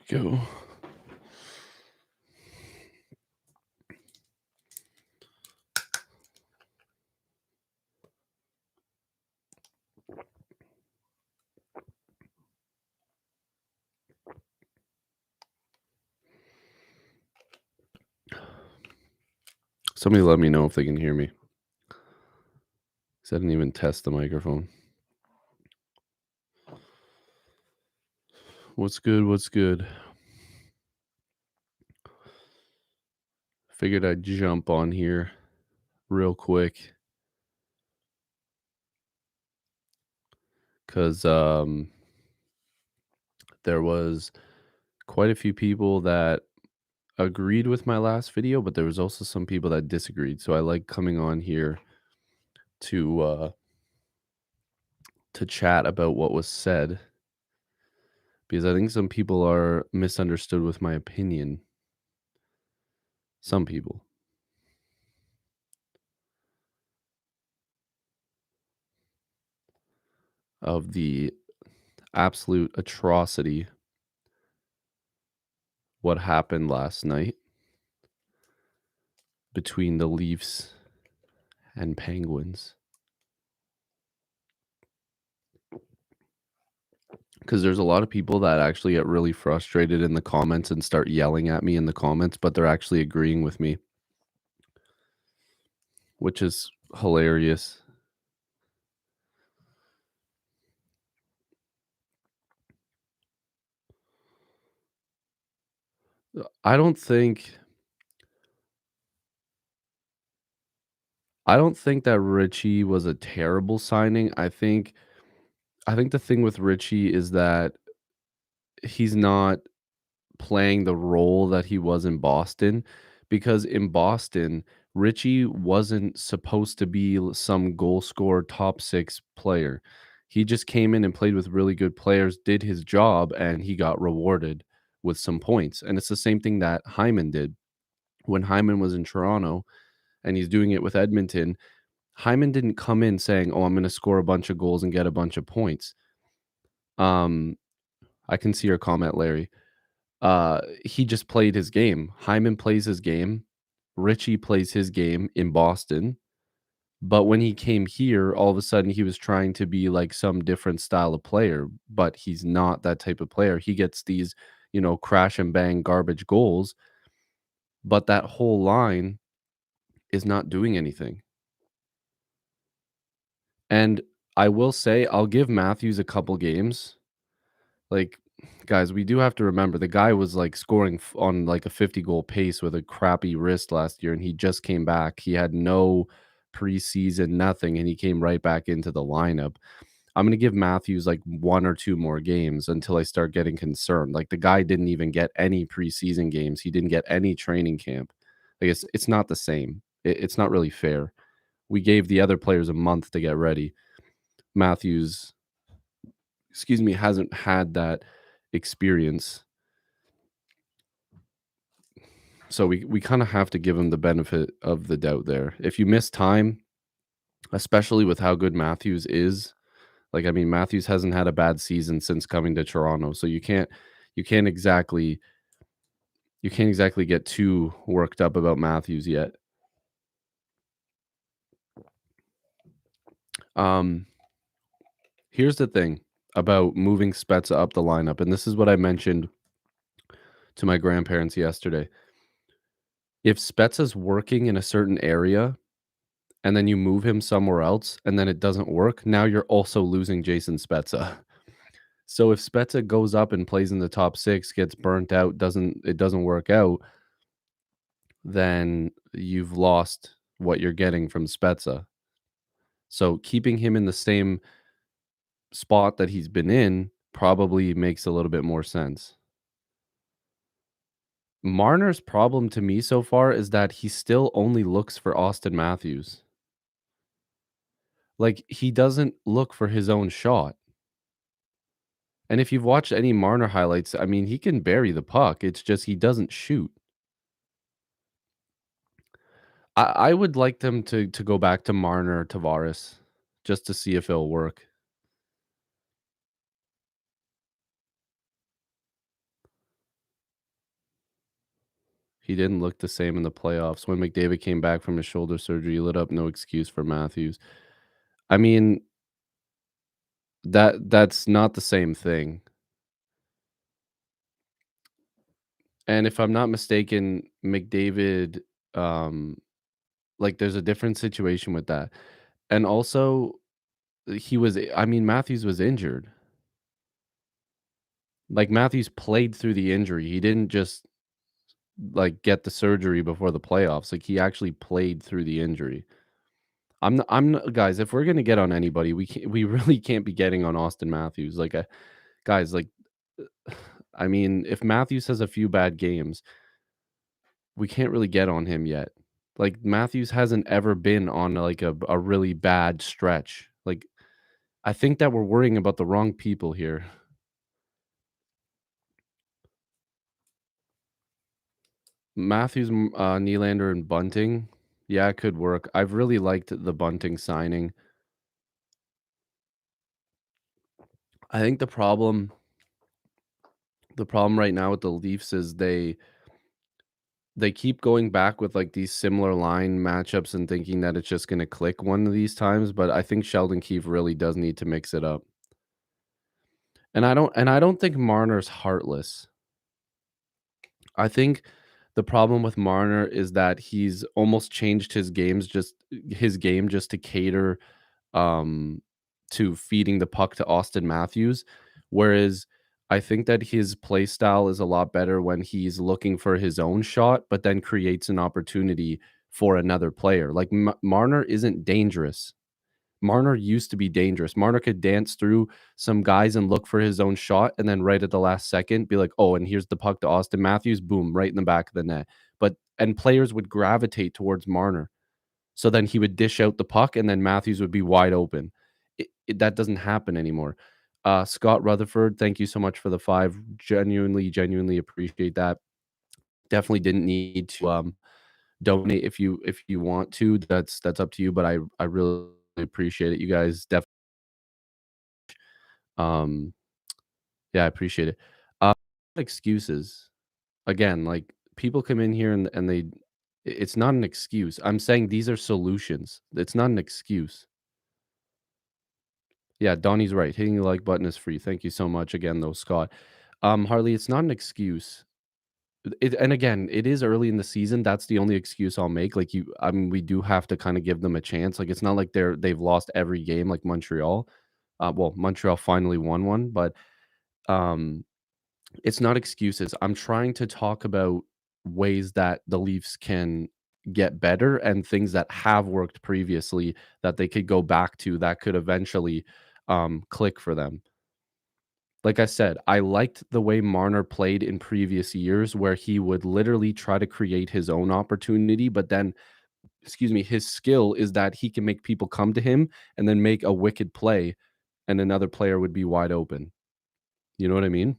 Go. Somebody let me know if they can hear me. 'Cause I didn't even test the microphone. What's good? What's good? Figured I'd jump on here real quick. Because there was quite a few people that agreed with my last video, but there was also some people that disagreed. So I like coming on here to chat about what was said, because I think some people are misunderstood with my opinion. Some people. Of the absolute atrocity what happened last night between the Leafs and Penguins. Because there's a lot of people that actually get really frustrated in the comments and start yelling at me in the comments, but they're actually agreeing with me, which is hilarious. I don't think that Richie was a terrible signing. I think the thing with Richie is that he's not playing the role that he was in Boston, because in Boston, Richie wasn't supposed to be some goal scorer top 6 player. He just came in and played with really good players, did his job, and he got rewarded with some points. And it's the same thing that Hyman did. When Hyman was in Toronto and he's doing it with Edmonton, Hyman didn't come in saying, "Oh, I'm going to score a bunch of goals and get a bunch of points." Um, I can see your comment, Larry. He just played his game. Hyman plays his game. Richie plays his game in Boston. But when he came here, all of a sudden he was trying to be like some different style of player, but he's not that type of player. He gets these, crash and bang garbage goals, but that whole line is not doing anything. And I will say, I'll give Matthews a couple games. Like, guys, we do have to remember the guy was like scoring on like a 50-goal pace with a crappy wrist last year, and he just came back. He had no preseason, nothing, and he came right back into the lineup. I'm going to give Matthews like 1 or 2 more games until I start getting concerned. Like, the guy didn't even get any preseason games. He didn't get any training camp. Like, it's not the same. It's not really fair. We gave the other players a month to get ready. Matthews, hasn't had that experience. So we kind of have to give him the benefit of the doubt there. If you miss time, especially with how good Matthews is, like, I mean, Matthews hasn't had a bad season since coming to Toronto, so you can't exactly get too worked up about Matthews yet. Here's the thing about moving Spezza up the lineup, and this is what I mentioned to my grandparents yesterday. If Spezza's working in a certain area and then you move him somewhere else and then it doesn't work, now you're also losing Jason Spezza. So if Spezza goes up and plays in the top 6, gets burnt out, doesn't work out, then you've lost what you're getting from Spezza. So keeping him in the same spot that he's been in probably makes a little bit more sense. Marner's problem to me so far is that he still only looks for Austin Matthews. Like, he doesn't look for his own shot. And if you've watched any Marner highlights, I mean, he can bury the puck. It's just he doesn't shoot. I would like them to go back to Marner or Tavares just to see if it'll work. He didn't look the same in the playoffs. When McDavid came back from his shoulder surgery, he lit up, no excuse for Matthews. I mean, that's not the same thing. And if I'm not mistaken, McDavid, um, like, there's a different situation with that. And also, I mean, Matthews was injured. Like, Matthews played through the injury. He didn't just, like, get the surgery before the playoffs. Like, he actually played through the injury. I'm not guys, if we're gonna get on anybody, we really can't be getting on Austin Matthews. Like, guys, like, I mean, if Matthews has a few bad games, we can't really get on him yet. Like, Matthews hasn't ever been on, like, a really bad stretch. Like, I think that we're worrying about the wrong people here. Matthews, Nylander, and Bunting, yeah, it could work. I've really liked the Bunting signing. I think the problem right now with the Leafs is they keep going back with, like, these similar line matchups and thinking that it's just gonna click one of these times, but I think Sheldon Keefe really does need to mix it up. And I don't think Marner's heartless. I think the problem with Marner is that he's almost changed his game just to cater, um, to feeding the puck to Austin Matthews, whereas I think that his play style is a lot better when he's looking for his own shot, but then creates an opportunity for another player. Like, Marner isn't dangerous. Marner used to be dangerous. Marner could dance through some guys and look for his own shot, and then right at the last second, be like, "Oh, and here's the puck to Austin Matthews, boom, right in the back of the net." And players would gravitate towards Marner. So then he would dish out the puck, and then Matthews would be wide open. That doesn't happen anymore. Scott Rutherford, thank you so much for the 5. Genuinely, genuinely appreciate that. Definitely didn't need to, donate if you want to. That's up to you, but I really appreciate it. You guys definitely, um yeah, I appreciate it. Excuses. Again, like, people come in here and it's not an excuse. I'm saying these are solutions. It's not an excuse. Yeah, Donnie's right. Hitting the like button is free. Thank you so much again, though, Scott. Harley, it's not an excuse. And again, it is early in the season. That's the only excuse I'll make. Like, I mean, we do have to kind of give them a chance. Like, it's not like they've lost every game like Montreal. Well, Montreal finally won one, but um, it's not excuses. I'm trying to talk about ways that the Leafs can get better and things that have worked previously that they could go back to that could eventually click for them. Like I said, I liked the way Marner played in previous years where he would literally try to create his own opportunity, but then, excuse me, his skill is that he can make people come to him and then make a wicked play and another player would be wide open. You know what I mean?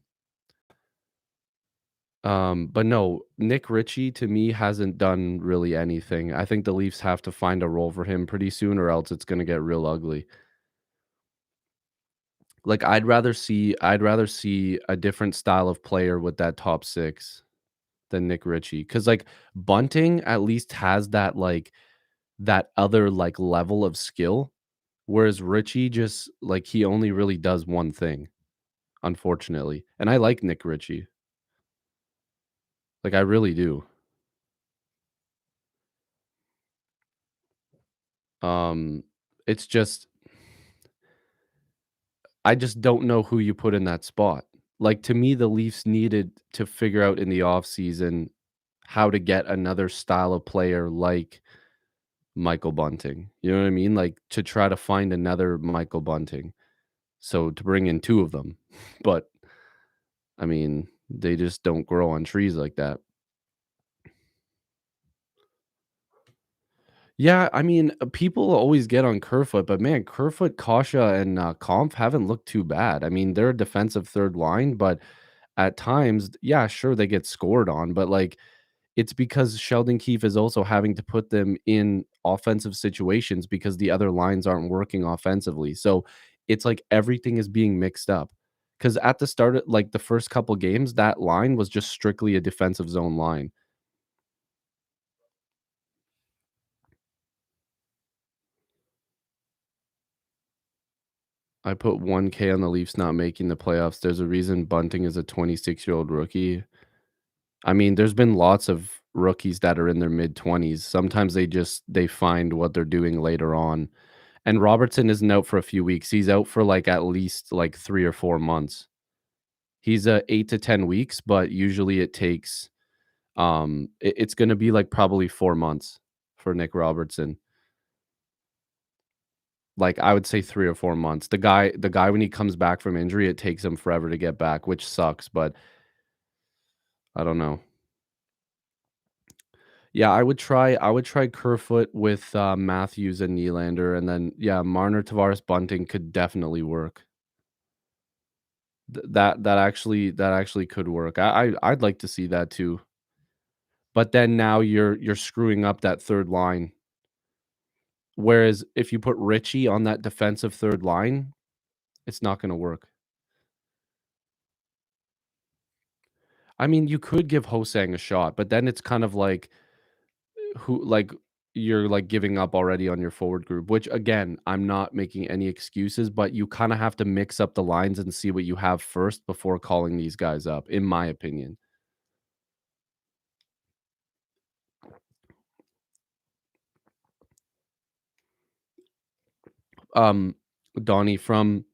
But no, Nick Ritchie to me hasn't done really anything. I think the Leafs have to find a role for him pretty soon or else it's going to get real ugly. Like, I'd rather see a different style of player with that top 6 than Nick Ritchie, because like, Bunting at least has that, like, that other, like, level of skill, whereas Ritchie just, like, he only really does one thing, unfortunately, and I like Nick Ritchie. Like, I really do. Um, it's just I just don't know who you put in that spot. Like, to me, the Leafs needed to figure out in the offseason how to get another style of player like Michael Bunting. You know what I mean? Like, to try to find another Michael Bunting. So to bring in 2 of them. But, I mean, they just don't grow on trees like that. Yeah, I mean, people always get on Kerfoot, but man, Kerfoot, Kasha, and, Kampf haven't looked too bad. I mean, they're a defensive 3rd line, but at times, yeah, sure, they get scored on, but, like, it's because Sheldon Keefe is also having to put them in offensive situations because the other lines aren't working offensively. So it's like everything is being mixed up. Because at the start of like the first couple games, that line was just strictly a defensive zone line. I put 1K on the Leafs not making the playoffs. There's a reason Bunting is a 26-year-old rookie. I mean, there's been lots of rookies that are in their mid-20s. Sometimes they find what they're doing later on. And Robertson isn't out for a few weeks. He's out for, like, at least, like, 3 or 4 months. He's, 8 to 10 weeks, but usually it takes, it's gonna be, like, probably 4 months for Nick Robertson. Like, I would say 3 or 4 months. The guy when he comes back from injury, it takes him forever to get back, which sucks, but I don't know. Yeah, I would try Kerfoot with, Matthews and Nylander, and then, yeah, Marner, Tavares, Bunting could definitely work. That actually could work. I'd like to see that too. But then now you're screwing up that 3rd line. Whereas if you put Ritchie on that defensive 3rd line, it's not gonna work. I mean, you could give Hosang a shot, but then it's kind of like who like you're like giving up already on your forward group, which again, I'm not making any excuses, but you kind of have to mix up the lines and see what you have first before calling these guys up, in my opinion. Um, Donnie, from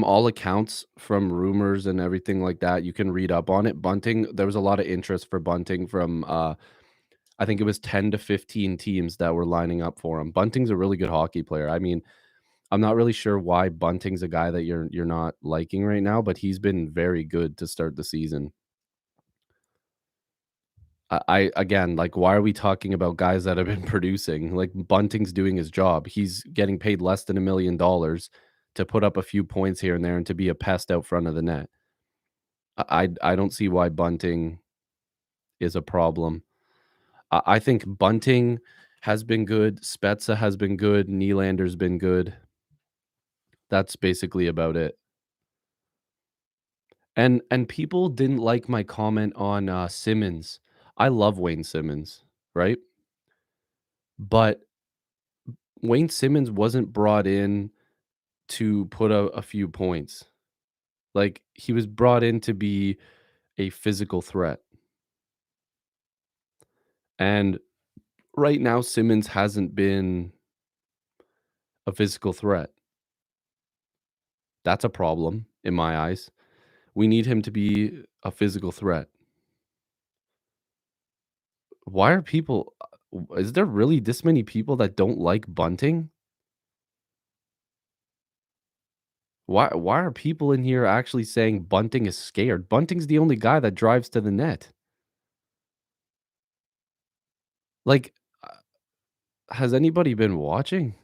all accounts, from rumors and everything like that, you can read up on it. Bunting, there was a lot of interest for Bunting from I think it was 10 to 15 teams that were lining up for him. Bunting's a really good hockey player. I mean, I'm not really sure why Bunting's a guy that you're not liking right now, but he's been very good to start the season. I again, like, why are we talking about guys that have been producing? Like, Bunting's doing his job. He's getting paid less than $1 million to put up a few points here and there and to be a pest out front of the net. I don't see why Bunting is a problem. I think Bunting has been good, Spezza has been good, Nylander's been good. That's basically about it. And people didn't like my comment on, Simmons. I love Wayne Simmons, right? But Wayne Simmons wasn't brought in to put a few points. Like, he was brought in to be a physical threat, and right now, Simmons hasn't been a physical threat. That's a problem in my eyes. We need him to be a physical threat. Why are people is there really this many people that don't like Bunting? Why are people in here actually saying Bunting is scared? Bunting's the only guy that drives to the net. Like, has anybody been watching?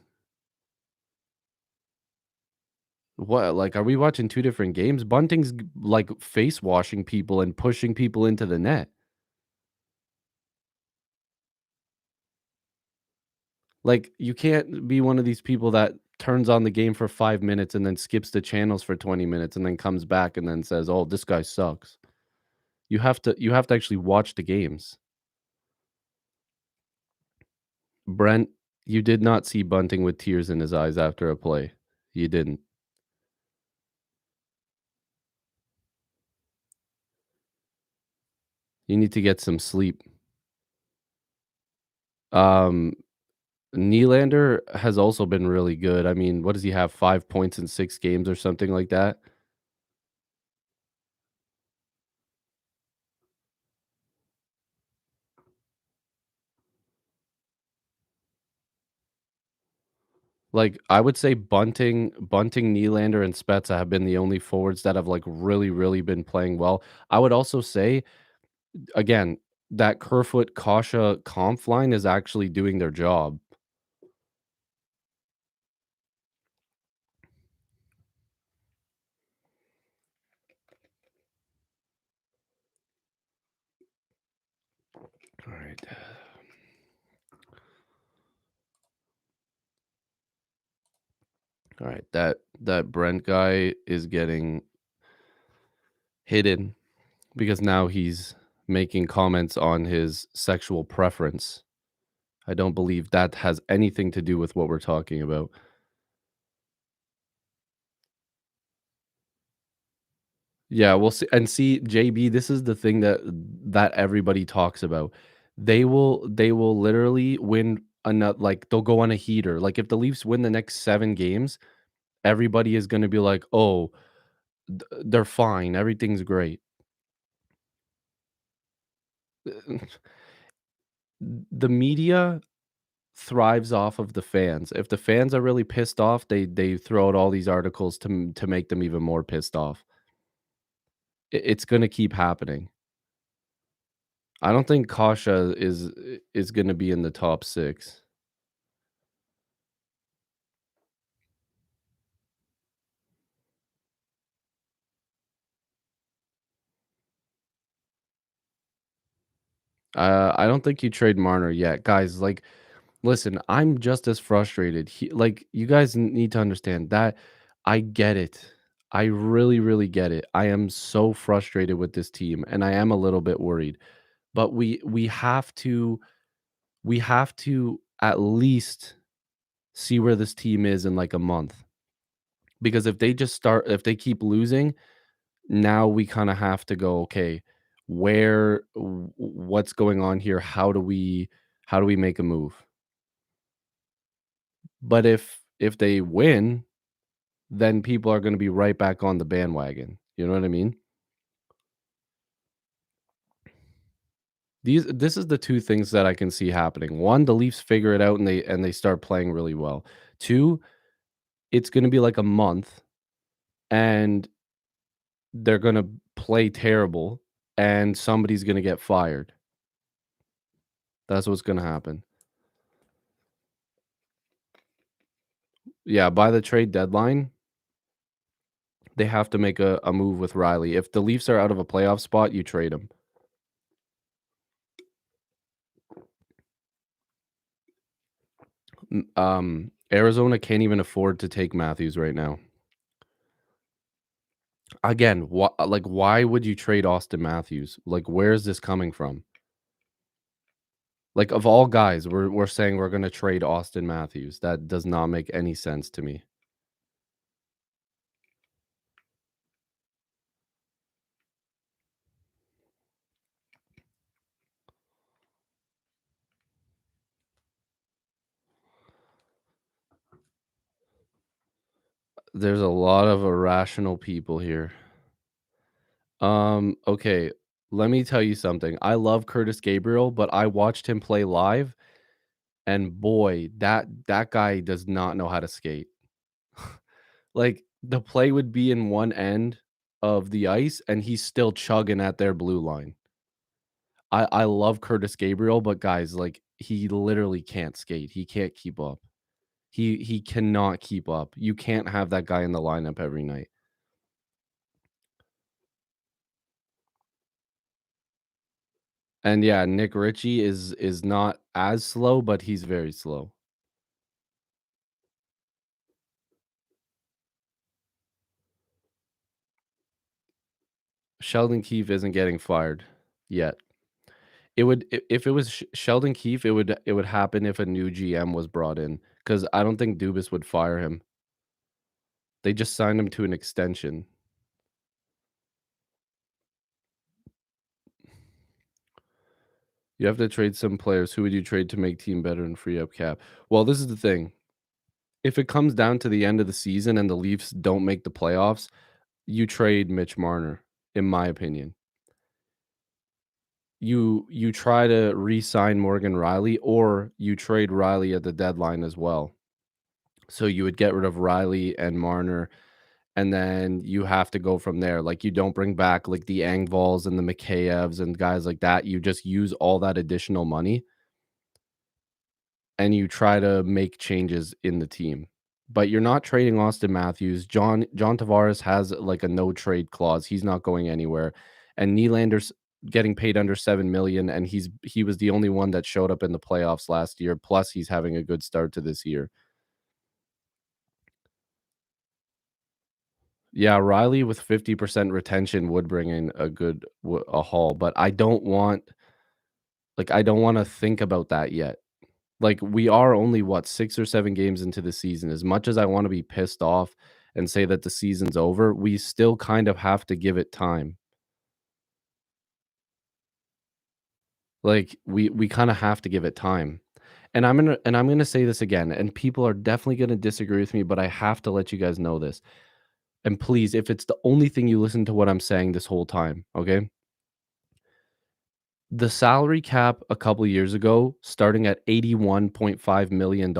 What, like, are we watching 2 different games? Bunting's like face washing people and pushing people into the net. Like, you can't be one of these people that turns on the game for 5 minutes and then skips the channels for 20 minutes and then comes back and then says, "Oh, this guy sucks." You have to actually watch the games. Brent, you did not see Bunting with tears in his eyes after a play. You didn't. You need to get some sleep. Um, Nylander has also been really good. I mean, what does he have? 5 points in 6 games or something like that? Like, I would say Bunting, Nylander, and Spezza have been the only forwards that have, like, really, really been playing well. I would also say, again, that Kerfoot, Kasha, Kampf line is actually doing their job. Alright. Alright, that Brent guy is getting hidden because now he's making comments on his sexual preference. I don't believe that has anything to do with what we're talking about. Yeah, we'll see and see, JB, this is the thing that everybody talks about. They will literally win ano like, they'll go on a heater. Like, if the Leafs win the next 7 games, everybody is gonna be like, "Oh, they're fine, everything's great." The media thrives off of the fans. If the fans are really pissed off, they throw out all these articles to make them even more pissed off. It's gonna keep happening. I don't think Kasha is gonna be in the top 6. I don't think you trade Marner yet. Guys, like, listen, I'm just as frustrated. You guys need to understand that I get it. I really, really get it. I am so frustrated with this team, and I am a little bit worried. But we have to at least see where this team is in like a month. Because if they keep losing, now we kind of have to go, okay, what's going on here? How do we make a move? But if they win, then people are going to be right back on the bandwagon. You know what I mean? This is the two things that I can see happening. One, the Leafs figure it out and they start playing really well. Two, it's going to be like a month and they're going to play terrible and somebody's going to get fired. That's what's going to happen. Yeah, by the trade deadline, they have to make a move with Riley. If the Leafs are out of a playoff spot, you trade him. Arizona can't even afford to take Matthews right now. Again, why would you trade Austin Matthews? Like, where is this coming from? Like, of all guys, we're saying we're gonna trade Austin Matthews. That does not make any sense to me. There's a lot of irrational people here. Okay, let me tell you something. I love Curtis Gabriel, but I watched him play live, and boy, that guy does not know how to skate. Like, the play would be in one end of the ice, and he's still chugging at their blue line. I love Curtis Gabriel, but guys, like, he literally can't skate. He can't keep up. He cannot keep up. You can't have that guy in the lineup every night. And yeah, Nick Ritchie is not as slow, but he's very slow. Sheldon Keefe isn't getting fired yet. If it was Sheldon Keefe, it would happen if a new GM was brought in because I don't think Dubas would fire him. They just signed him to an extension. You have to trade some players. Who would you trade to make team better and free up cap? Well, this is the thing. If it comes down to the end of the season and the Leafs don't make the playoffs, you trade Mitch Marner, in my opinion. You try to re-sign Morgan Riley or you trade Riley at the deadline as well. So you would get rid of Riley and Marner, and then you have to go from there. Like, you don't bring back, like, the Engvalls and the Mikheyevs and guys like that. You just use all that additional money, and you try to make changes in the team. But you're not trading Austin Matthews. John Tavares has, like, a no trade clause. He's not going anywhere. And Nylander's getting paid under 7 million, and he was the only one that showed up in the playoffs last year. Plus, he's having a good start to this year. Yeah, Riley with 50% retention would bring in a haul, but I don't wanna think about that yet. Like, we are only, what, 6 or 7 games into the season. As much as I wanna be pissed off and say that the season's over, we still kind of have to give it time. Like, we kinda have to give it time. And I'm gonna say this again, and people are definitely gonna disagree with me, but I have to let you guys know this. And please, if it's the only thing you listen to what I'm saying this whole time, okay? The salary cap a couple years ago, starting at $81.5 million,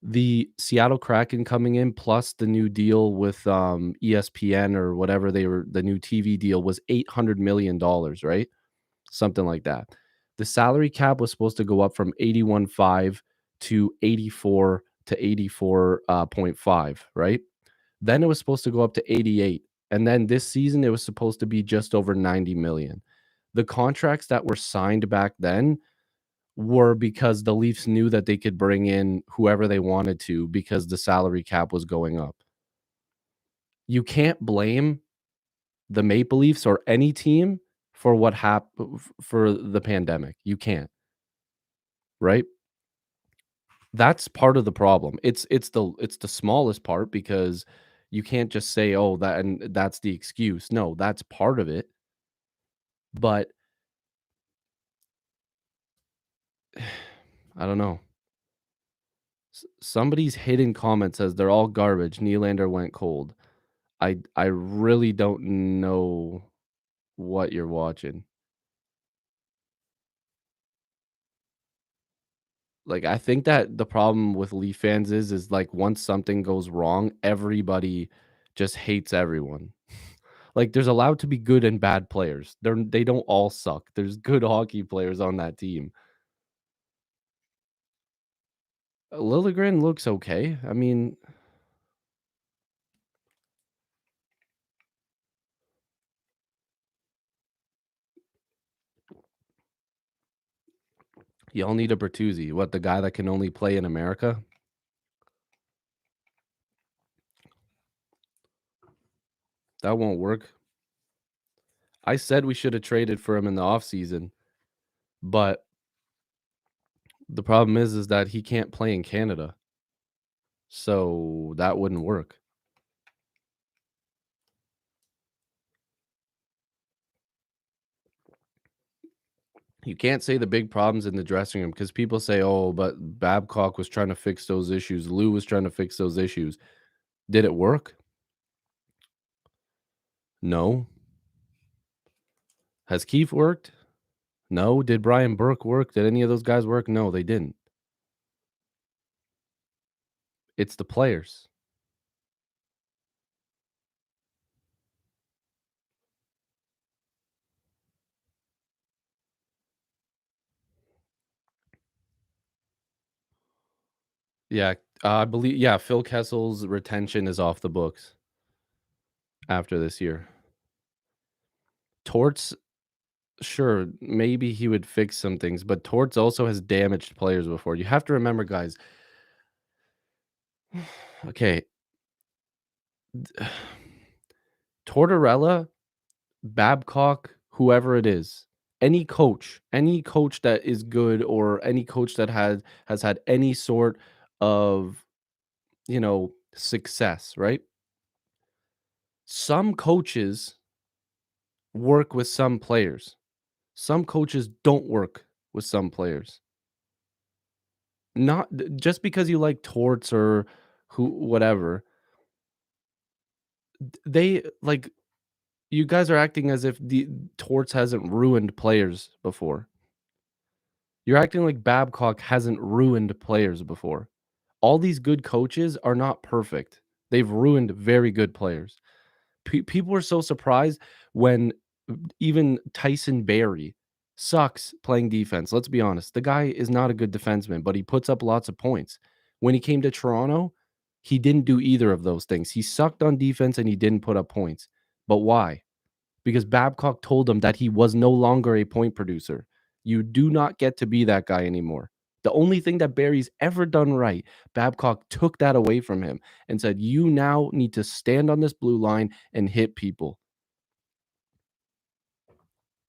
the Seattle Kraken coming in plus the new deal with, ESPN or whatever they were the new TV deal was $800 million, right? Something like that. The salary cap was supposed to go up from 81.5 to 84 to 84, point 5, right? Then it was supposed to go up to 88, and then this season, it was supposed to be just over 90 million. The contracts that were signed back then were because the Leafs knew that they could bring in whoever they wanted to because the salary cap was going up. You can't blame the Maple Leafs or any team for what happened for the pandemic. You can't, right? That's part of the problem. It's the smallest part because you can't just say, "Oh, that's the excuse." No, that's part of it, but I don't know. Somebody's hidden comment says they're all garbage. Nylander went cold. I really don't know what you're watching. Like, I think that the problem with Leaf fans is, like, once something goes wrong, everybody just hates everyone. Like, there's allowed to be good and bad players. They don't all suck. There's good hockey players on that team. Liljegren looks okay. I mean, y'all need a Bertuzzi. What, the guy that can only play in America? That won't work. I said we should have traded for him in the offseason, but the problem is that he can't play in Canada, so that wouldn't work. You can't say the big problems in the dressing room because people say, "Oh, but Babcock was trying to fix those issues. Lou was trying to fix those issues." Did it work? No. Has Keefe worked? No. Did Brian Burke work? Did any of those guys work? No, they didn't. It's the players. Yeah, I believe. Yeah, Phil Kessel's retention is off the books after this year. Torts, sure, maybe he would fix some things, but Torts also has damaged players before. You have to remember, guys. Okay, Tortorella, Babcock, whoever it is, any coach that is good or any coach that has had any sort of, success, right? Some coaches work with some players. Some coaches don't work with some players. Not just because you like Torts or who whatever. They like you guys are acting as if the Torts hasn't ruined players before. You're acting like Babcock hasn't ruined players before. All these good coaches are not perfect. They've ruined very good players. People were so surprised when even Tyson Barrie sucks playing defense. Let's be honest. The guy is not a good defenseman, but he puts up lots of points. When he came to Toronto, he didn't do either of those things. He sucked on defense and he didn't put up points. But why? Because Babcock told him that he was no longer a point producer. You do not get to be that guy anymore. The only thing that Barry's ever done right, Babcock took that away from him and said, "You now need to stand on this blue line and hit people."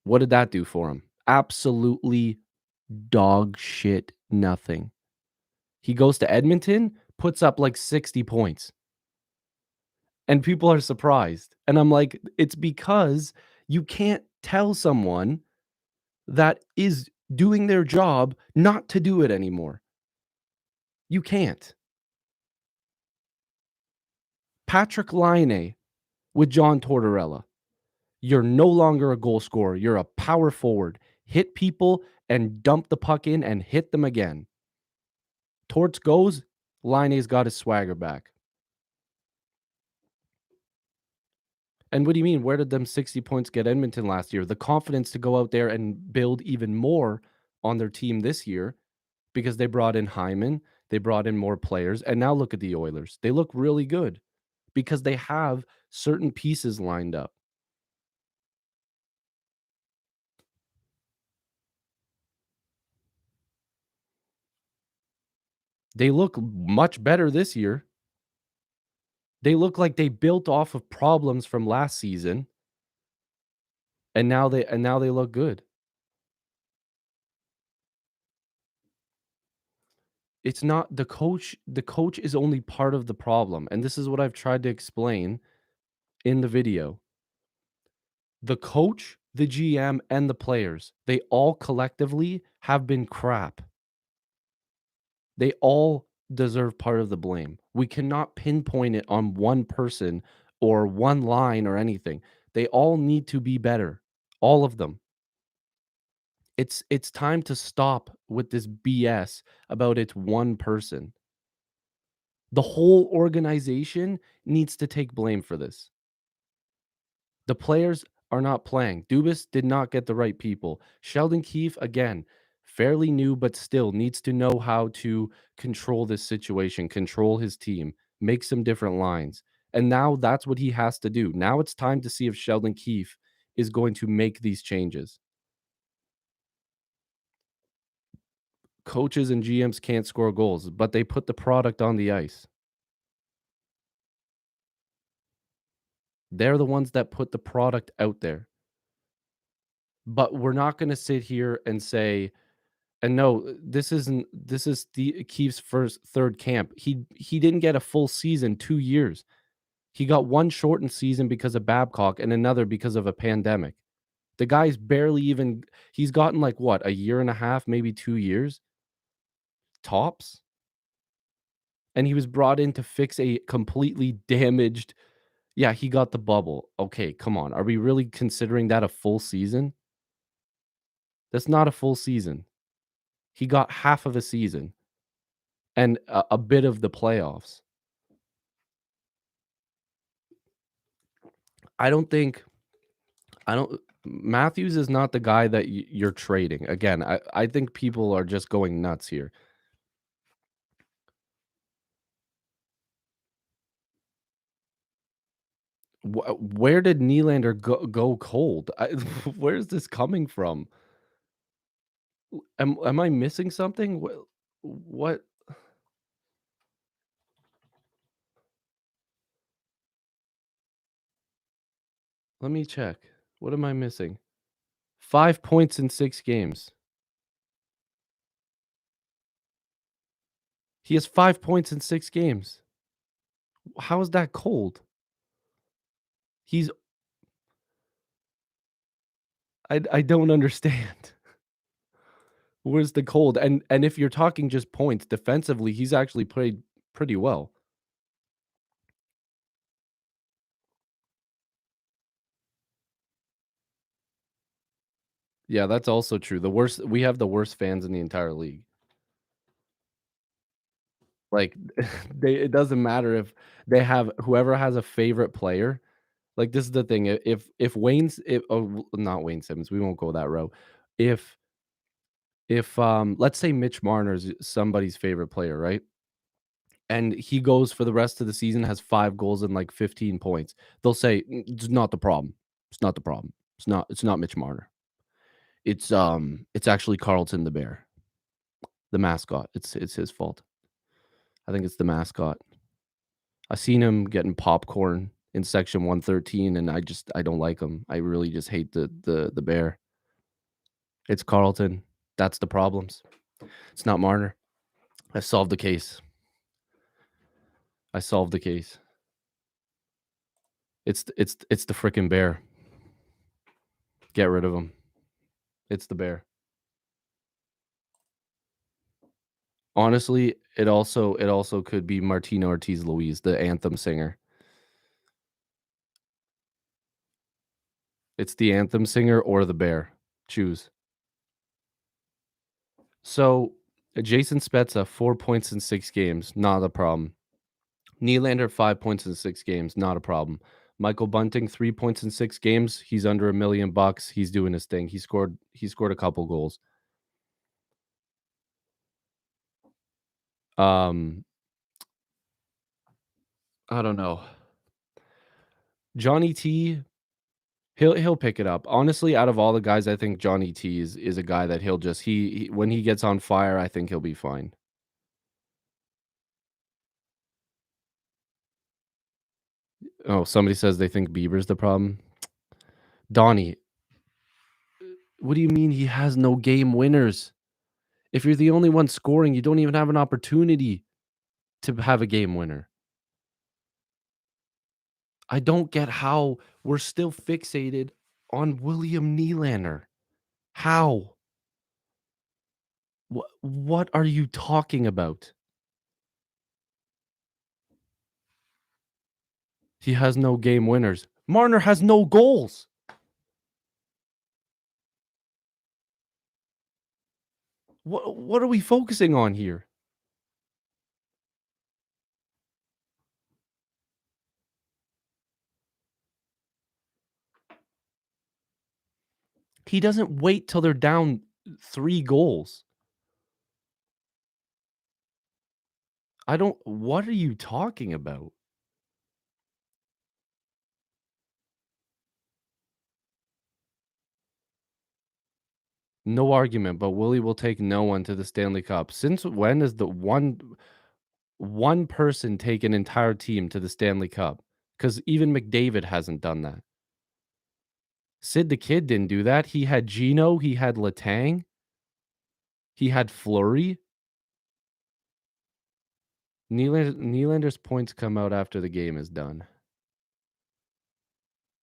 What did that do for him? Absolutely dog shit nothing. He goes to Edmonton, puts up like 60 points. and people are surprised. And I'm like, it's because you can't tell someone that is doing their job not to do it anymore. You can't. Patrick Laine with John Tortorella. You're no longer a goal scorer. You're a power forward. Hit people and dump the puck in and hit them again. Torts goes, Laine's got his swagger back. And what do you mean? Where did them 60 points get Edmonton last year? The confidence to go out there and build even more on their team this year because they brought in Hyman, they brought in more players, and now look at the Oilers. They look really good because they have certain pieces lined up. They look much better this year. They look like they built off of problems from last season, and now they look good. It's not the coach is only part of the problem, and this is what I've tried to explain in the video. The coach, the GM, and the players, they all collectively have been crap. They all deserve part of the blame. We cannot pinpoint it on one person or one line or anything. They all need to be better. All of them. It's time to stop with this BS about it's one person. The whole organization needs to take blame for this. The players are not playing. Dubas did not get the right people. Sheldon Keefe, again, fairly new, but still needs to know how to control this situation, control his team, make some different lines. And now that's what he has to do. Now it's time to see if Sheldon Keefe is going to make these changes. Coaches and GMs can't score goals, but they put the product on the ice. They're the ones that put the product out there. But we're not going to sit here and say, and no, this is the Keefe's first third camp. He didn't get a full season, 2 years. He got one shortened season because of Babcock and another because of a pandemic. The guy's barely even he's gotten like what, a year and a half, maybe 2 years tops. And he was brought in to fix a completely damaged. Yeah, he got the bubble. Okay, come on. Are we really considering that a full season? That's not a full season. He got half of a season and a bit of the playoffs. I don't think I don't Matthews is not the guy that you're trading. Again, I think people are just going nuts here. Where did Nylander go cold? Where's this coming from? Am I missing something? What? Let me check. What am I missing? 5 points in 6 games. He has 5 points in 6 games. How is that cold? He's I don't understand. Where's the cold? And if you're talking just points, defensively, he's actually played pretty well. Yeah, that's also true. We have the worst fans in the entire league. Like, it doesn't matter if they have whoever has a favorite player. Like, this is the thing, if Wayne's if oh, not Wayne Simmons, we won't go that route. If let's say Mitch Marner's somebody's favorite player, right? And he goes for the rest of the season, has 5 goals and, like, 15 points. They'll say, It's not the problem. It's not the problem. It's not Mitch Marner. It's actually Carlton the bear, the mascot. It's his fault. I think it's the mascot. I seen him getting popcorn in section 113, and I don't like him. I really just hate the bear. It's Carlton. That's the problems. It's not Marner. I solved the case. I solved the case. It's the freaking bear. Get rid of him. It's the bear. Honestly, it also could be Martina Ortiz Luis, the anthem singer. It's the anthem singer or the bear. Choose. So, Jason Spezza, 4 points in 6 games, not a problem. Nylander, 5 points in 6 games, not a problem. Michael Bunting, 3 points in 6 games, he's under $1,000,000, he's doing his thing. He scored a couple goals. Um, I don't know. Johnny T, he'll pick it up. Honestly, out of all the guys, I think Johnny T is a guy that he'll just he when he gets on fire, I think he'll be fine. Oh, somebody says they think Bieber's the problem. Donnie, what do you mean he has no game winners? If you're the only one scoring, you don't even have an opportunity to have a game winner. I don't get how we're still fixated on William Nylander. How? What are you talking about? He has no game winners. Marner has no goals. What are we focusing on here? He doesn't wait till they're down 3 goals. I don't what are you talking about? No argument, but Willie will take no one to the Stanley Cup. Since when is the one person take an entire team to the Stanley Cup? Because even McDavid hasn't done that. Sid the Kid didn't do that. He had Gino, he had Letang, he had Fleury. Nylander's points come out after the game is done.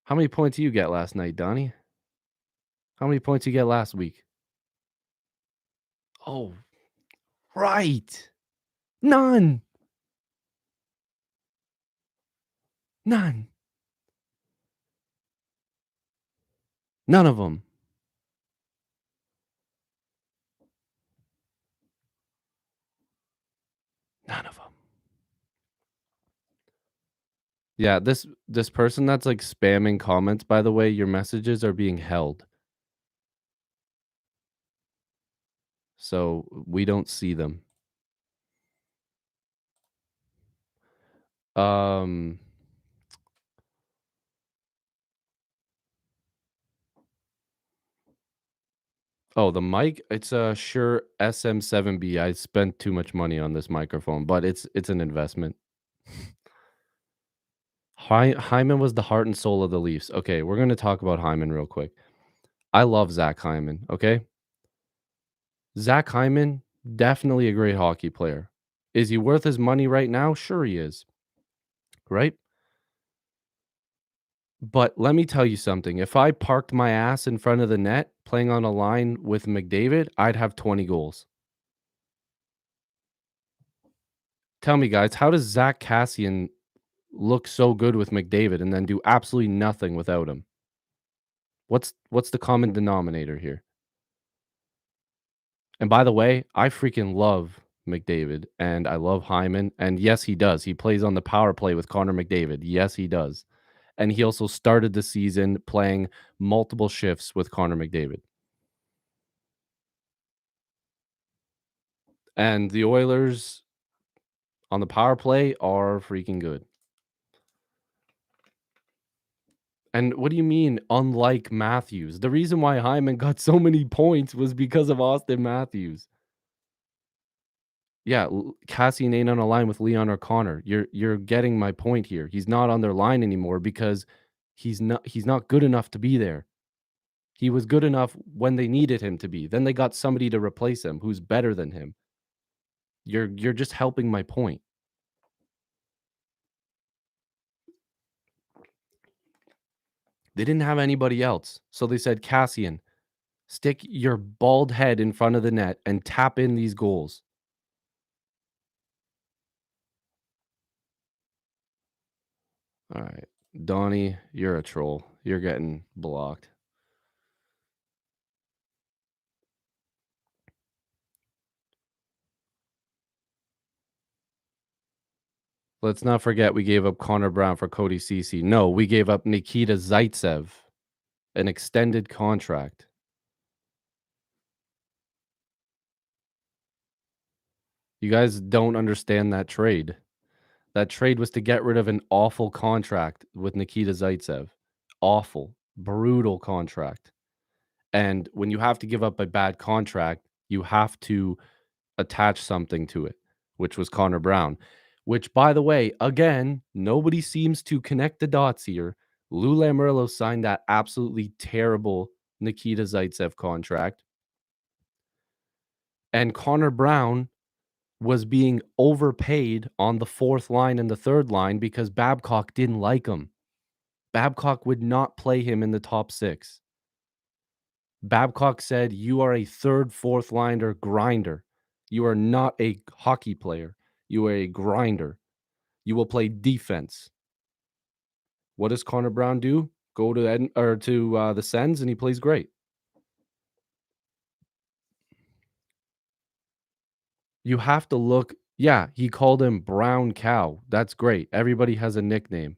How many points did you get last night, Donnie? How many points you get last week? Oh, right. None. None. None of them. None of them. Yeah, this person that's, like, spamming comments, by the way, your messages are being held, so we don't see them. Um, oh, the mic, it's a Shure SM7B. I spent too much money on this microphone, but it's an investment. Hyman was the heart and soul of the Leafs. Okay, we're gonna talk about Hyman real quick. I love Zach Hyman, okay? Zach Hyman, definitely a great hockey player. Is he worth his money right now? Sure he is, right? But let me tell you something. If I parked my ass in front of the net playing on a line with McDavid, I'd have 20 goals. Tell me, guys, how does Zach Cassian look so good with McDavid and then do absolutely nothing without him? What's the common denominator here? And by the way, I freaking love McDavid and I love Hyman. And yes, he does. He plays on the power play with Connor McDavid. Yes, he does. And he also started the season playing multiple shifts with Connor McDavid. And the Oilers on the power play are freaking good. And what do you mean, unlike Matthews? The reason why Hyman got so many points was because of Austin Matthews. Yeah, Cassian ain't on a line with Leon or Connor. You're getting my point here. He's not on their line anymore because he's not good enough to be there. He was good enough when they needed him to be. Then they got somebody to replace him who's better than him. You're just helping my point. They didn't have anybody else. So they said, "Cassian, stick your bald head in front of the net and tap in these goals." All right. Donnie, you're a troll. You're getting blocked. Let's not forget we gave up Connor Brown for Cody Ceci. No, we gave up Nikita Zaitsev, an extended contract. You guys don't understand that trade. That trade was to get rid of an awful contract with Nikita Zaitsev. Awful, brutal contract. And when you have to give up a bad contract, you have to attach something to it, which was Connor Brown. Which, by the way, again, nobody seems to connect the dots here. Lou Lamoriello signed that absolutely terrible Nikita Zaitsev contract, and Connor Brown was being overpaid on the fourth line and the third line because Babcock didn't like him. Babcock would not play him in the top six. Babcock said, "You are a third, fourth liner grinder. You are not a hockey player. You are a grinder. You will play defense." What does Connor Brown do? Go to the Sens and he plays great. You have to look. Yeah, he called him Brown Cow. That's great. Everybody has a nickname.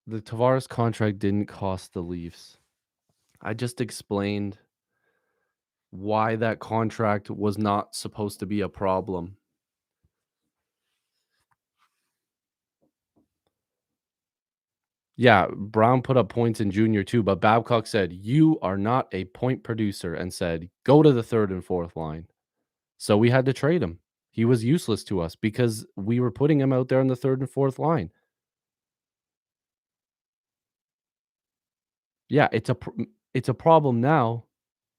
The Tavares contract didn't cost the Leafs. I just explained why that contract was not supposed to be a problem. Yeah, Brown put up points in junior too, but Babcock said, "You are not a point producer," and said, "Go to the third and fourth line." So we had to trade him. He was useless to us because we were putting him out there on the third and fourth line. Yeah, it's a problem now.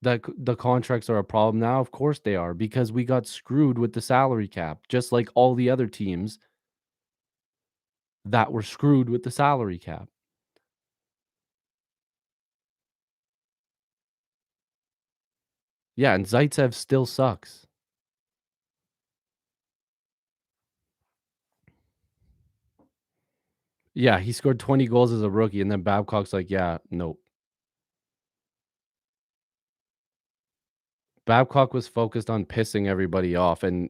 That the contracts are a problem now. Of course they are because we got screwed with the salary cap, just like all the other teams that were screwed with the salary cap. Yeah, and Zaitsev still sucks. Yeah, he scored 20 goals as a rookie, and then Babcock's like, "Yeah, nope." Babcock was focused on pissing everybody off and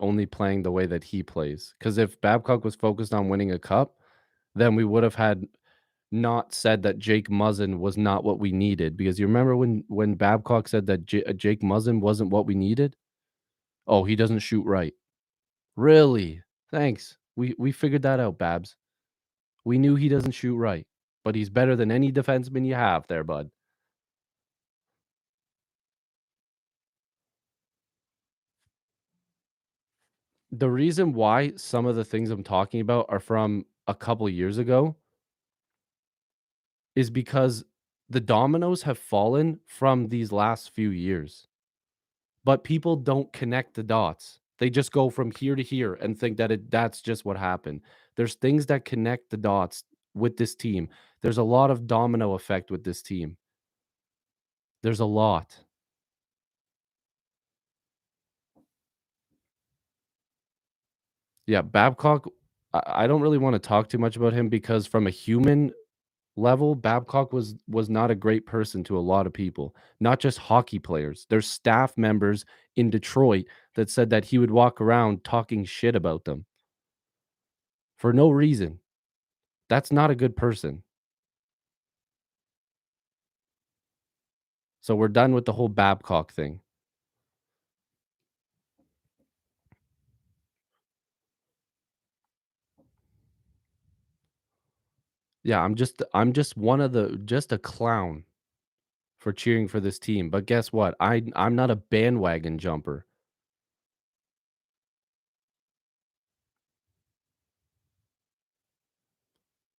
only playing the way that he plays. Because if Babcock was focused on winning a cup, then we would have had not said that Jake Muzzin was not what we needed. Because you remember when Babcock said that Jake Muzzin wasn't what we needed? Oh, he doesn't shoot right. Really? Thanks. We figured that out, Babs. We knew he doesn't shoot right, but he's better than any defenseman you have there, bud. The reason why some of the things I'm talking about are from a couple years ago is because the dominoes have fallen from these last few years, but people don't connect the dots. They just go from here to here and think that that's just what happened. There's things that connect the dots with this team. There's a lot of domino effect with this team. There's a lot. Yeah, Babcock, I don't really want to talk too much about him because from a human level, Babcock was not a great person to a lot of people, not just hockey players. There's staff members in Detroit that said that he would walk around talking shit about them for no reason. That's not a good person. So we're done with the whole Babcock thing. Yeah, I'm just one of the just a clown for cheering for this team. But guess what? I'm not a bandwagon jumper.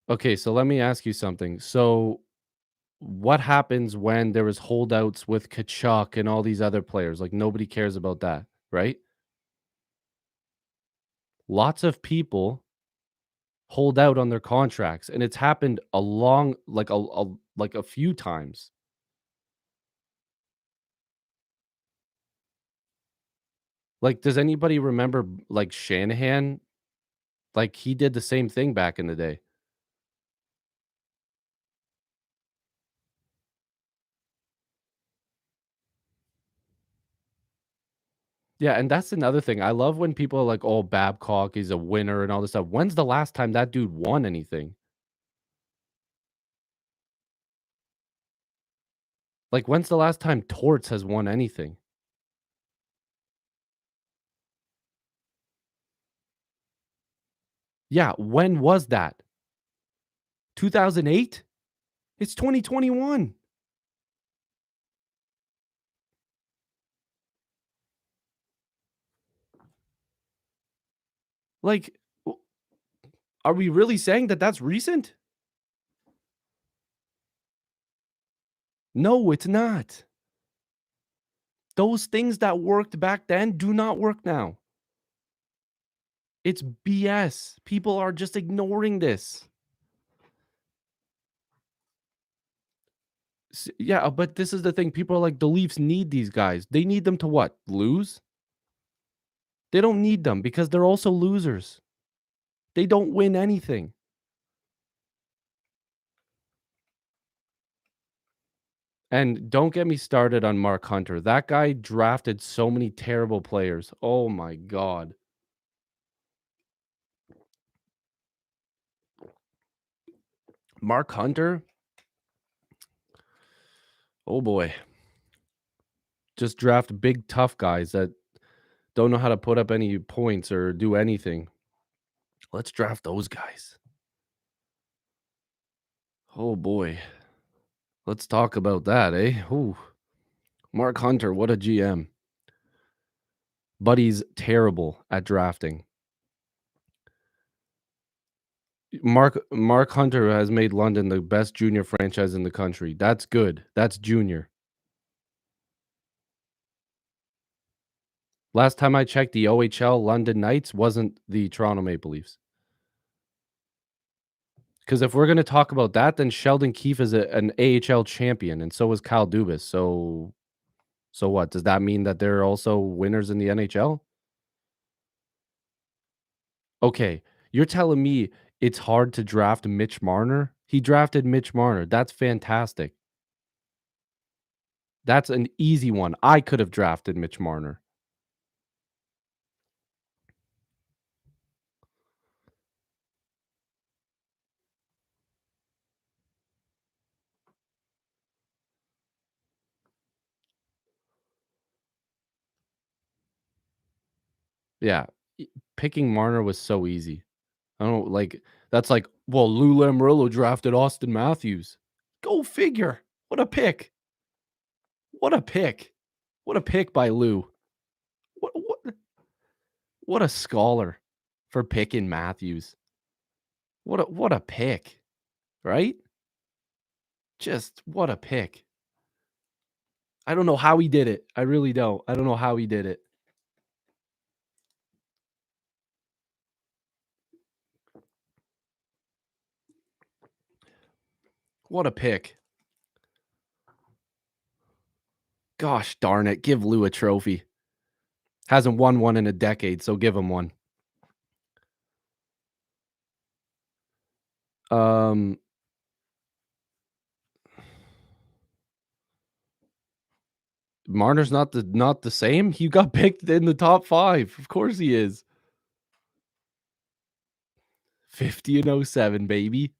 Okay, so let me ask you something. So what happens when there was holdouts with Kachuk and all these other players? Like nobody cares about that, right? Lots of people hold out on their contracts, and it's happened a long like a few times. Like, does anybody remember, like, Shanahan? Like, he did the same thing back in the day. Yeah, and that's another thing. I love when people are like, "Oh, Babcock is a winner," and all this stuff. When's the last time that dude won anything? Like, when's the last time Torts has won anything? Yeah, when was that? 2008? It's 2021. Like, w are we really saying that that's recent? No, it's not. Those things that worked back then do not work now. It's BS. People are just ignoring this. Yeah, but this is the thing. People are like, the Leafs need these guys. They need them to what? Lose? They don't need them because they're also losers. They don't win anything. And don't get me started on Mark Hunter. That guy drafted so many terrible players. Oh my god. Mark Hunter? Oh boy. Just draft big tough guys that don't know how to put up any points or do anything. Let's draft those guys. Oh boy. Let's talk about that, eh? Ooh. Mark Hunter, what a GM. But he's terrible at drafting. Mark Hunter has made London the best junior franchise in the country. That's good. That's junior. Last time I checked, the OHL London Knights wasn't the Toronto Maple Leafs. Because if we're gonna talk about that, then Sheldon Keefe is an AHL champion, and so is Kyle Dubas. So what? Does that mean that they're also winners in the NHL? Okay, you're telling me it's hard to draft Mitch Marner? He drafted Mitch Marner. That's fantastic. That's an easy one. I could have drafted Mitch Marner. Yeah, picking Marner was so easy. I don't like that's like, well, Lou Lamoriello drafted Austin Matthews. Go figure. What a pick. What a pick. What a pick by Lou. What a scholar for picking Matthews. What a pick, right? Just what a pick. I don't know how he did it. I really don't. I don't know how he did it. What a pick. Gosh darn it. Give Lou a trophy. Hasn't won one in a decade, so give him one. Um Marner's not the same. He got picked in the top 5. Of course he is. 50 and '07, baby.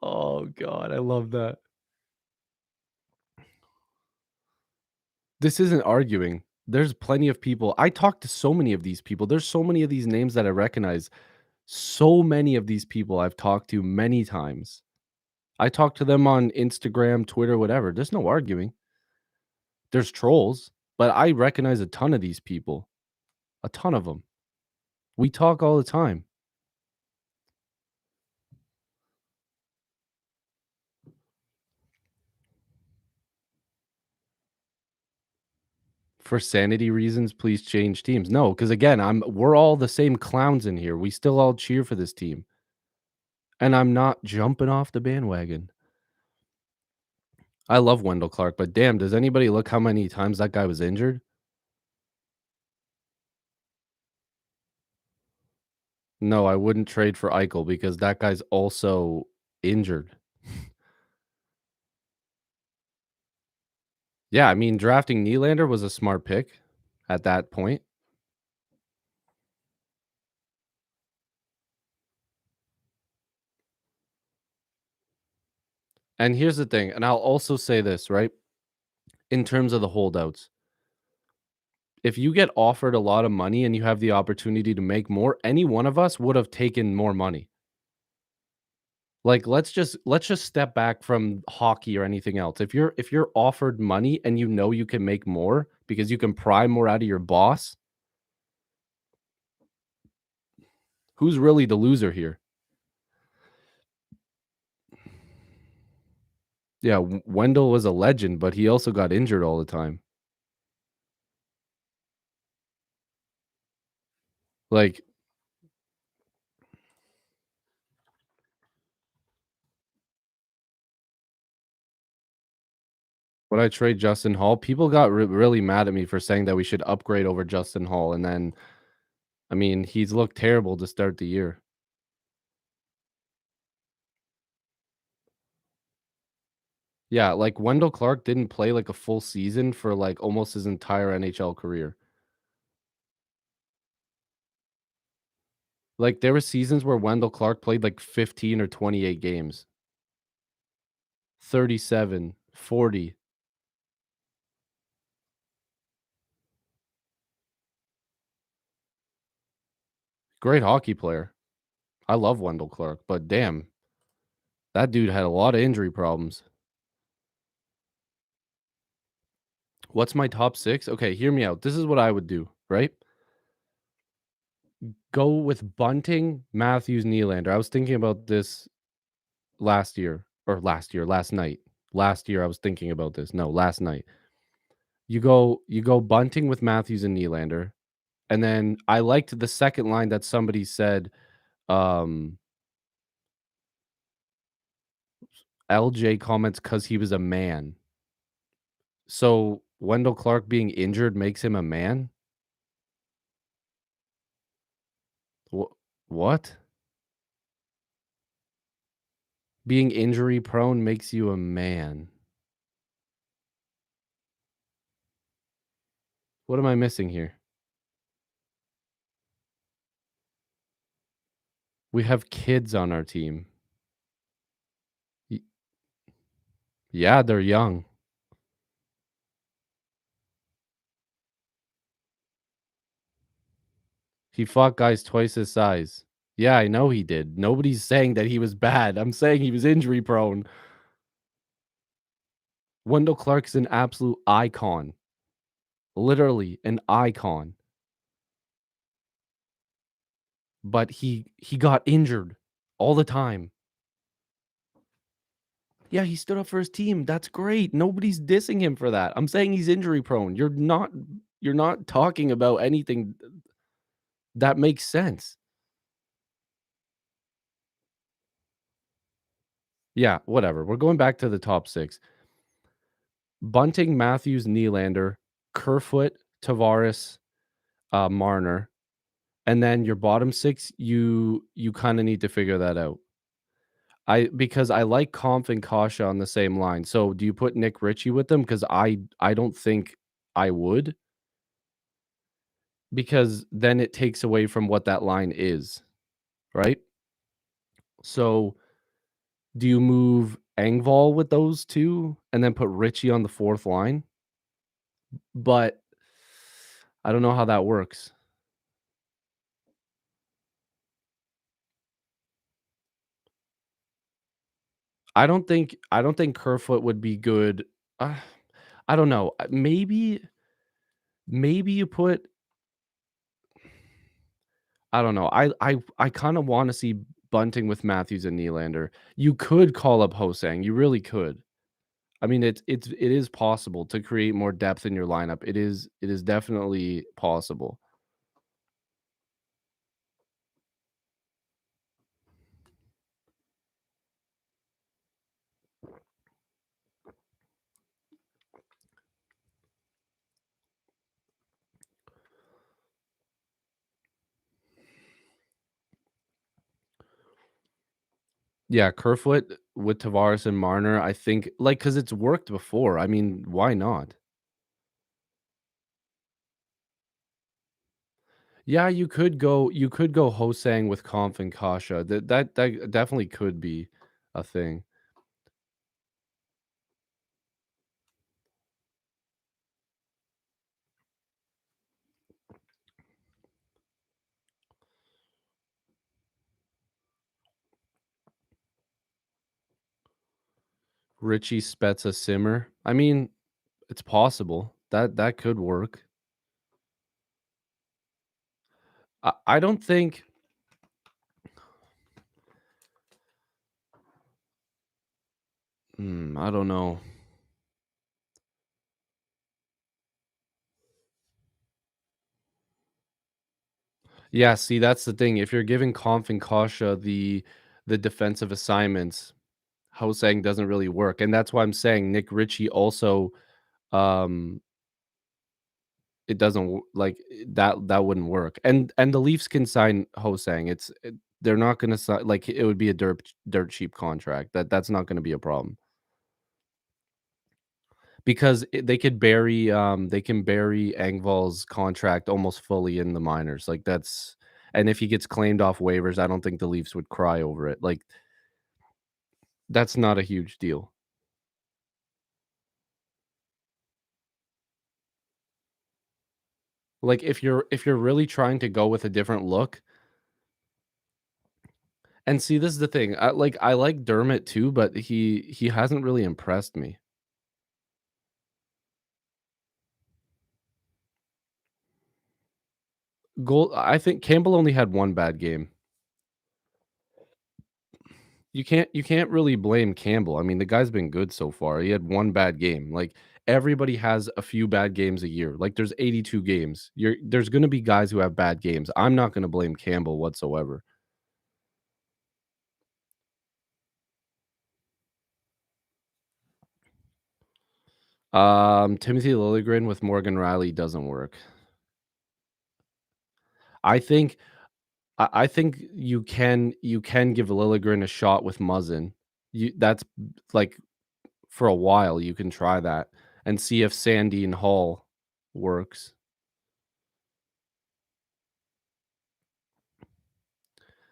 Oh god, I love that. This isn't arguing. There's plenty of people. I talk to so many of these people. There's so many of these names that I recognize. So many of these people I've talked to many times. I talk to them on Instagram, Twitter, whatever. There's no arguing. There's trolls, but I recognize a ton of these people. A ton of them. We talk all the time. For sanity reasons, please change teams. No, because again, we're all the same clowns in here. We still all cheer for this team, and I'm not jumping off the bandwagon. I love Wendell Clark, but damn, does anybody look how many times that guy was injured? No, I wouldn't trade for Eichel because that guy's also injured. Yeah, I mean, drafting Nylander was a smart pick at that point. And here's the thing, and I'll also say this, right? In terms of the holdouts, if you get offered a lot of money and you have the opportunity to make more, any one of us would have taken more money. Like, let's just step back from hockey or anything else. If you're offered money and you know you can make more because you can pry more out of your boss, who's really the loser here? Yeah, Wendell was a legend, but he also got injured all the time. Like, when I trade Justin Hall, people got really mad at me for saying that we should upgrade over Justin Hall, and then, I mean, he's looked terrible to start the year. Yeah, like, Wendell Clark didn't play, like, a full season for, like, almost his entire NHL career. Like, there were seasons where Wendell Clark played, like, 15 or 28 games. 37, 40. Great hockey player. I love Wendell Clark, but damn, that dude had a lot of injury problems. What's my top 6? Okay, hear me out. This is what I would do, right? Go with Bunting, Matthews, Nylander. I was thinking about this last night. Last year I was thinking about this. No, last night. You go Bunting with Matthews and Nylander. And then I liked the second line that somebody said, um, LJ comments because he was a man. So Wendell Clark being injured makes him a man? What? Being injury prone makes you a man. What am I missing here? We have kids on our team. Y Yeah, they're young. He fought guys twice his size. Yeah, I know he did. Nobody's saying that he was bad. I'm saying he was injury prone. Wendell Clark's an absolute icon. Literally an icon. But he got injured all the time. Yeah, he stood up for his team. That's great. Nobody's dissing him for that. I'm saying he's injury prone. You're not talking about anything that makes sense. Yeah, whatever. We're going back to the top 6. Bunting, Matthews, Nylander, Kerfoot, Tavares, Marner, and then your bottom 6, you kinda need to figure that out. Because I like Kampf and Kasha on the same line. So, do you put Nick Ritchie with them? Because I don't think I would, because then it takes away from what that line is, right? So, do you move Engvall with those 2 and then put Ritchie on the 4th line? But I don't know how that works. I don't think Kerfoot would be good. Uh, I don't know. Maybe you put, I don't know. I kinda wanna see Bunting with Matthews and Nylander. You could call up Hosang, you really could. I mean, it is possible to create more depth in your lineup. It is definitely possible. Yeah, Kerfoot with Tavares and Marner, I think, like, because it's worked before. I mean, why not? Yeah, you could go Hosang with Conf and Kasha. That definitely could be a thing. Richie, Spezza, Simmer. I mean, it's possible. That could work. I don't think I don't know. Yeah, see, that's the thing. If you're giving Conf and Kasha the defensive assignments, Hosang doesn't really work, and that's why I'm saying Nick Ritchie also, um, it doesn't like that wouldn't work, and the Leafs can sign Hosang. They're not gonna sign like it would be a dirt cheap contract. That's not gonna be a problem because they can bury Engvall's contract almost fully in the minors. Like that's and if he gets claimed off waivers, I don't think the Leafs would cry over it. Like that's not a huge deal. Like if you're really trying to go with a different look, and see, this is the thing. I like Dermott too, but he hasn't really impressed me. I think Campbell only had one bad game. You can't really blame Campbell. I mean, the guy's been good so far. He had one bad game. Like everybody has a few bad games a year. Like there's 82 games. There's going to be guys who have bad games. I'm not going to blame Campbell whatsoever. Timothy Liljegren with Morgan Riley doesn't work. I think I think you can give Liljegren a shot with Muzzin. That's like for a while you can try that and see if Sandy and Hall works.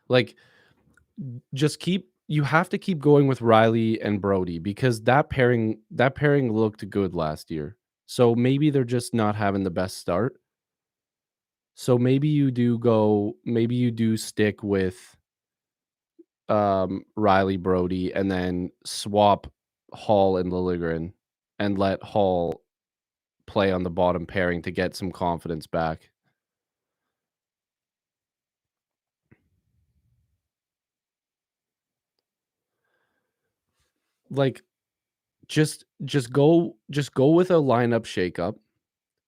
Like just keep you have to keep going with Riley and Brody because that pairing looked good last year. So maybe they're just not having the best start. So maybe you do stick with Riley Brody and then swap Hall and Liljegren and let Hall play on the bottom pairing to get some confidence back. Like just go with a lineup shakeup.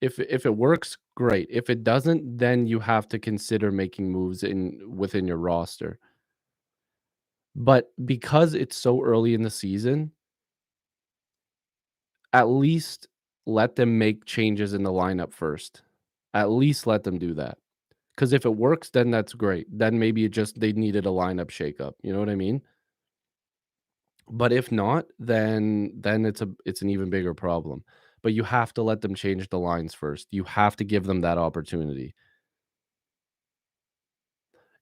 If it works, great. If it doesn't, then you have to consider making moves in within your roster. But because it's so early in the season, at least let them make changes in the lineup first. At least let them do that. Because if it works, then that's great. Then maybe it just they needed a lineup shakeup. You know what I mean? But if not, then it's an even bigger problem. But you have to let them change the lines first. You have to give them that opportunity.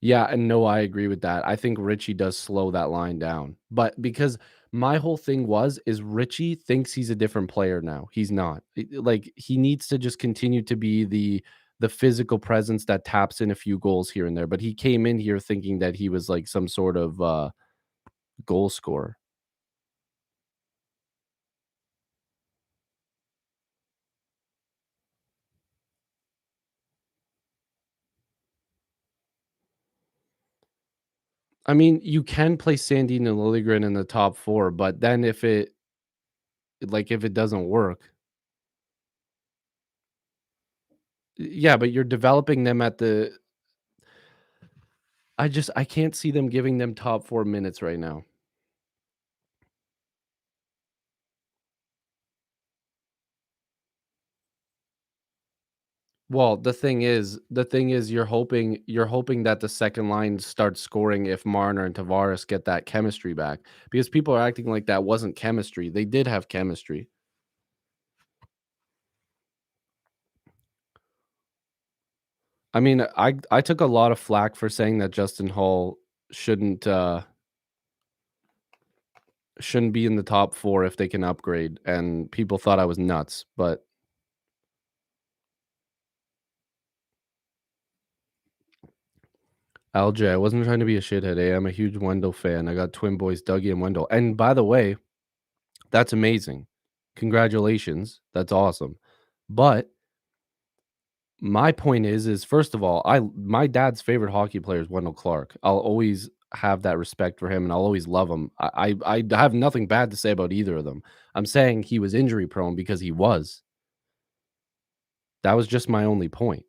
Yeah, and no, I agree with that. I think Richie does slow that line down. But because my whole thing is Richie thinks he's a different player now. He's not. Like he needs to just continue to be the physical presence that taps in a few goals here and there. But he came in here thinking that he was like some sort of goal scorer. I mean, you can play Sandin and Liljegren in the top four, but then if it like, if it doesn't work. Yeah, but you're developing them at the I can't see them giving them top 4 minutes right now. Well, the thing is you're hoping that the second line starts scoring if Marner and Tavares get that chemistry back, because people are acting like that wasn't chemistry. They did have chemistry. I mean, I took a lot of flack for saying that Justin Hall shouldn't, uh shouldn't be in the top 4 if they can upgrade, and people thought I was nuts, but LJ, I wasn't trying to be a shithead, I'm a huge Wendell fan. I got twin boys, Dougie and Wendell, and by the way, that's amazing. Congratulations, that's awesome. But my point is first of all, I my dad's favorite hockey player is Wendell Clark. I'll always have that respect for him, and I'll always love him. I have nothing bad to say about either of them. I'm saying he was injury prone because he was. That was just my only point.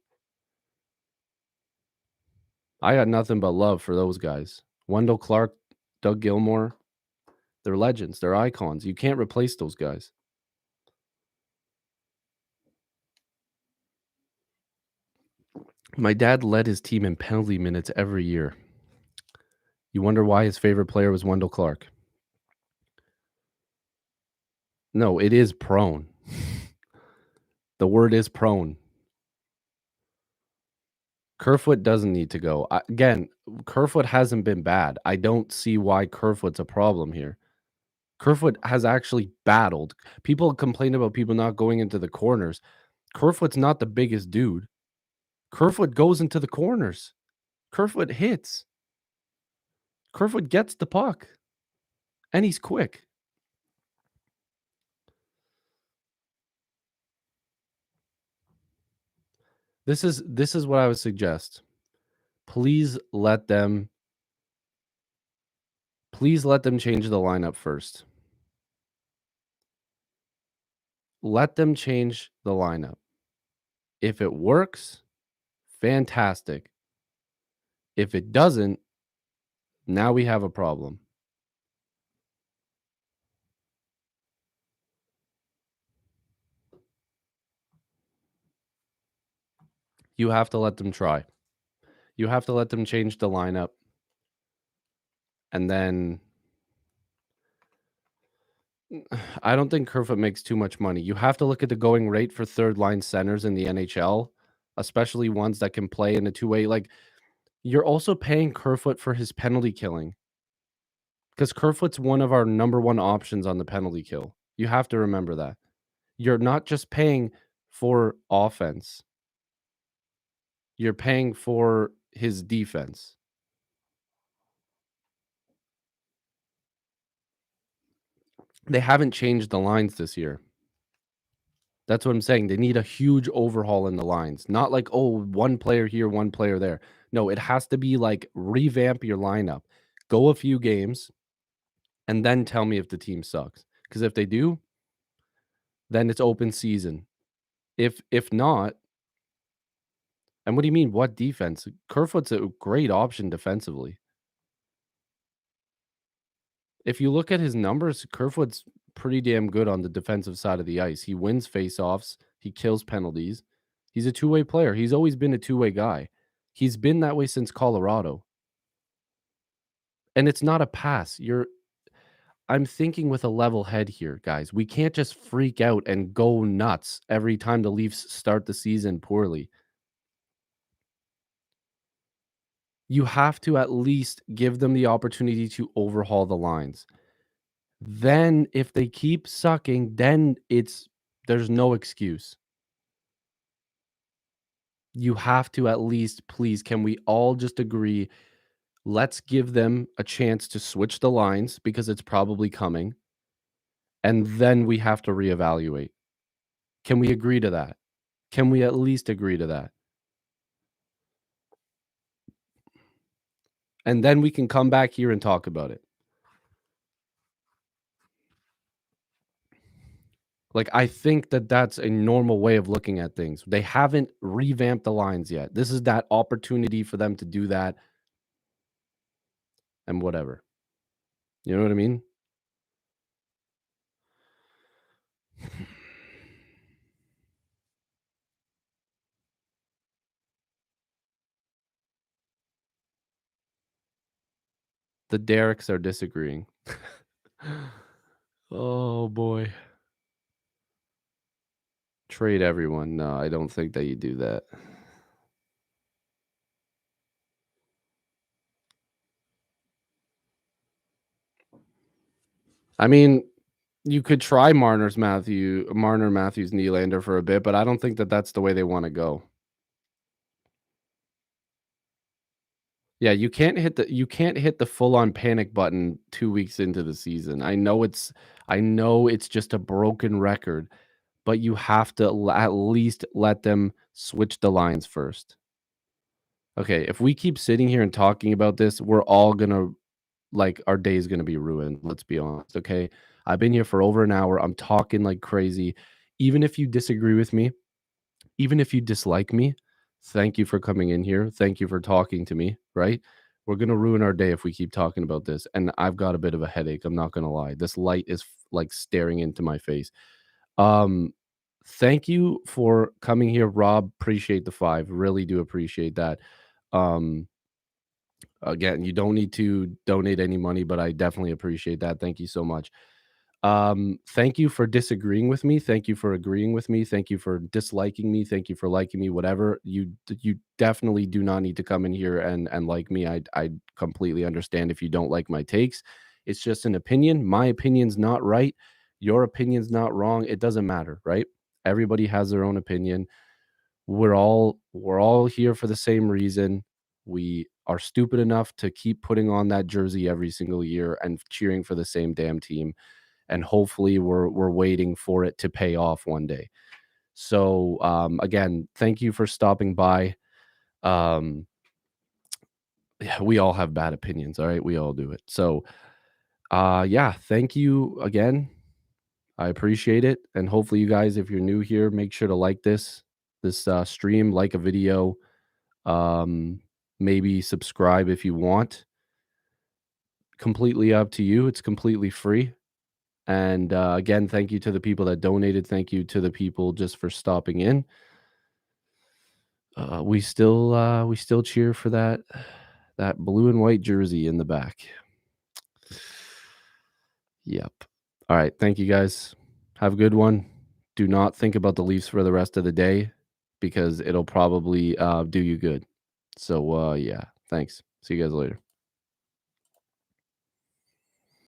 I got nothing but love for those guys. Wendell Clark, Doug Gilmore, they're legends. They're icons. You can't replace those guys. My dad led his team in penalty minutes every year. You wonder why his favorite player was Wendell Clark. No, it is prone. The word is prone. Kerfoot doesn't need to go. Again, Kerfoot hasn't been bad. I don't see why Kerfoot's a problem here. Kerfoot has actually battled. People complain about people not going into the corners. Kerfoot's not the biggest dude. Kerfoot goes into the corners. Kerfoot hits. Kerfoot gets the puck, and he's quick. This is what I would suggest. Please let them please let them change the lineup first. Let them change the lineup. If it works, fantastic. If it doesn't, now we have a problem. You have to let them try. You have to let them change the lineup, and then I don't think Kerfoot makes too much money. You have to look at the going rate for third line centers in the NHL, especially ones that can play in a two-way. Like, you're also paying Kerfoot for his penalty killing, because Kerfoot's one of our number one options on the penalty kill. You have to remember that. You're not just paying for offense, you're paying for his defense. They haven't changed the lines this year. That's what I'm saying. They need a huge overhaul in the lines. Not like, oh, one player here, one player there. No, it has to be like revamp your lineup. Go a few games and then tell me if the team sucks. Because if they do, then it's open season. If not, and what do you mean what defense? Kerfoot's a great option defensively. If you look at his numbers, Kerfoot's pretty damn good on the defensive side of the ice. He wins faceoffs, he kills penalties. He's a two-way player. He's always been a two-way guy. He's been that way since Colorado. And it's not a pass. I'm thinking with a level head here, guys. We can't just freak out and go nuts every time the Leafs start the season poorly. You have to at least give them the opportunity to overhaul the lines. Then if they keep sucking, then there's no excuse. You have to at least, please, can we all just agree, let's give them a chance to switch the lines because it's probably coming, and then we have to reevaluate. Can we agree to that? Can we at least agree to that? And then we can come back here and talk about it. Like, I think that that's a normal way of looking at things. They haven't revamped the lines yet. This is that opportunity for them to do that and whatever. You know what I mean? The Derricks are disagreeing. Oh, boy. Trade everyone. No, I don't think that you do that. I mean, you could try Marner, Matthews, Nylander for a bit, but I don't think that that's the way they wanna go. Yeah, you can't hit the full on panic button 2 weeks into the season. I know it's just a broken record, but you have to at least let them switch the lines first. Okay, if we keep sitting here and talking about this, we're all gonna like, our day is gonna be ruined, let's be honest, okay? I've been here for over an hour, I'm talking like crazy. Even if you disagree with me, even if you dislike me, thank you for coming in here. Thank you for talking to me, right? We're going to ruin our day if we keep talking about this. And I've got a bit of a headache. I'm not going to lie. This light is like staring into my face. Um, Thank you for coming here, Rob. Appreciate the 5. Really do appreciate that. Um, Again, you don't need to donate any money, but I definitely appreciate that. Thank you so much. Thank you for disagreeing with me. Thank you for agreeing with me. Thank you for disliking me. Thank you for liking me. Whatever you definitely do not need to come in here and like me. I completely understand if you don't like my takes. It's just an opinion. My opinion's not right. Your opinion's not wrong. It doesn't matter, right? Everybody has their own opinion. We're all here for the same reason. We are stupid enough to keep putting on that jersey every single year and cheering for the same damn team, and hopefully we're waiting for it to pay off one day. So again, thank you for stopping by. Um, yeah, we all have bad opinions, all right? We all do it. So yeah, thank you again. I appreciate it. And hopefully you guys, if you're new here, make sure to like this stream, like a video, um, maybe subscribe if you want. Completely up to you. It's completely free. And again, thank you to the people that donated. Thank you to the people just for stopping in. We still cheer for that blue and white jersey in the back. Yep. All right. Thank you guys. Have a good one. Do not think about the Leafs for the rest of the day because it'll probably do you good. So yeah. Thanks. See you guys later.